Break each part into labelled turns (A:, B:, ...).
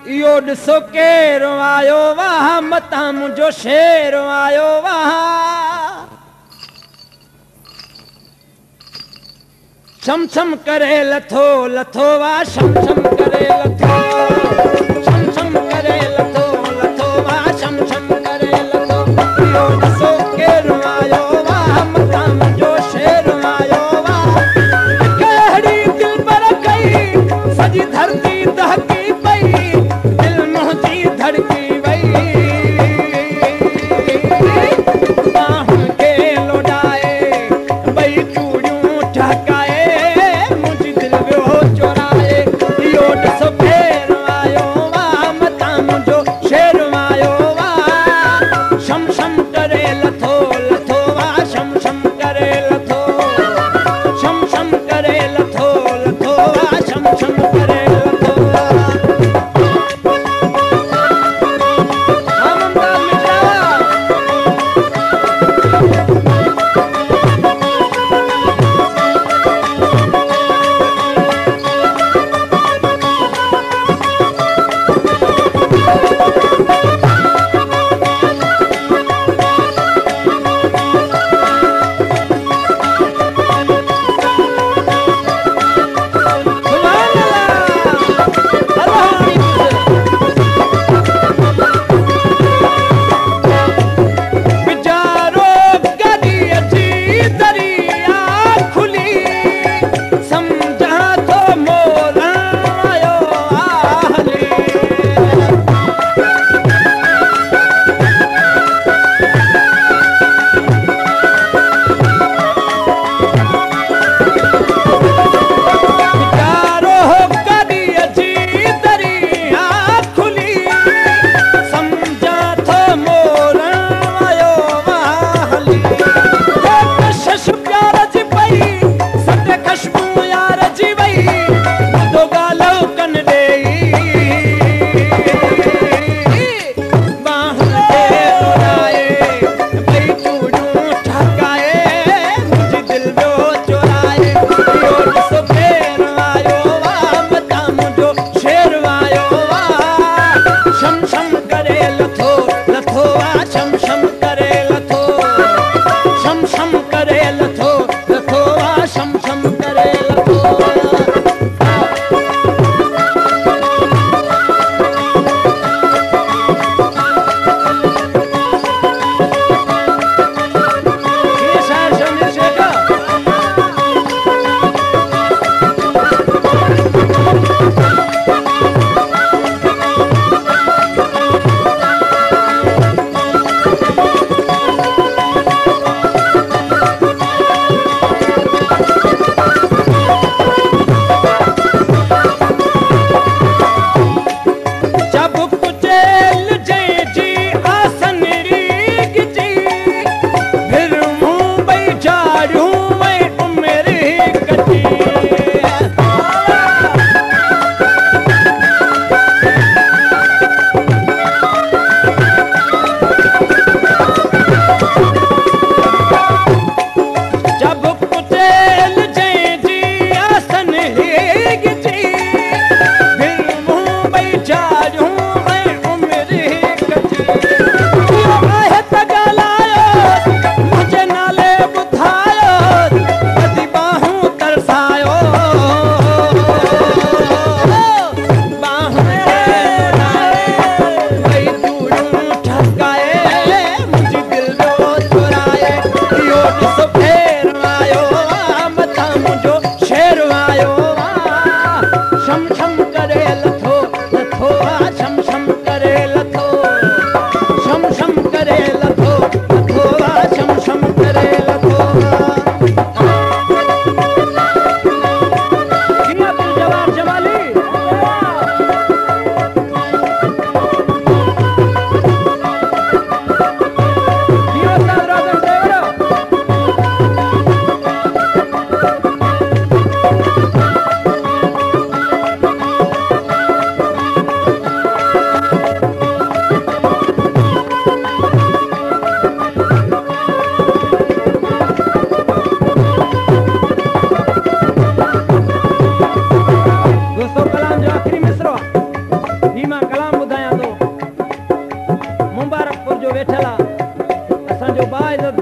A: इहो ॾिसो केरु आयो वाह मतां मुंहिंजो शेर आयो वाह छम छम करे लथो लथो वाह छम छम करे लथो छम छम करे लथो लथो वाह छम छम करे लथो इहो ॾिसो केरु आयो वाह मतां मुंहिंजो शेर आयो वाह कहिड़ी दिलबर कई सॼी धरती दहकी पई दिल मुंहिंजी धड़की वई बाहुनि खे लोॾाए ॿई चूड़ियूं ठहकाए मुंहिंजी दिलि वियो चोराए इहो ॾिसो फेर आयो वाह मतां मुंहिंजो शेर आयो वाह शम शम करे लथो लथो वाह शम शम करे लथो शम शम करे लथो लथो वाह शम शम करे लथो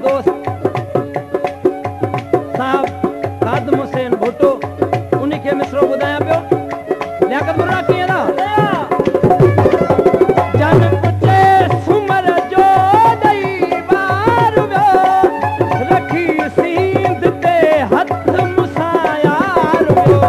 A: दोस्त साहब कादम हुसैन भुट्टो उन्हीं खे मिसरो ॿुधायां पियो लियाकत मुर्रा कीअं था जन पुटे सुमर जो ॾई ॿार वियो रखी सींद ते हथ मूंसां यार वियो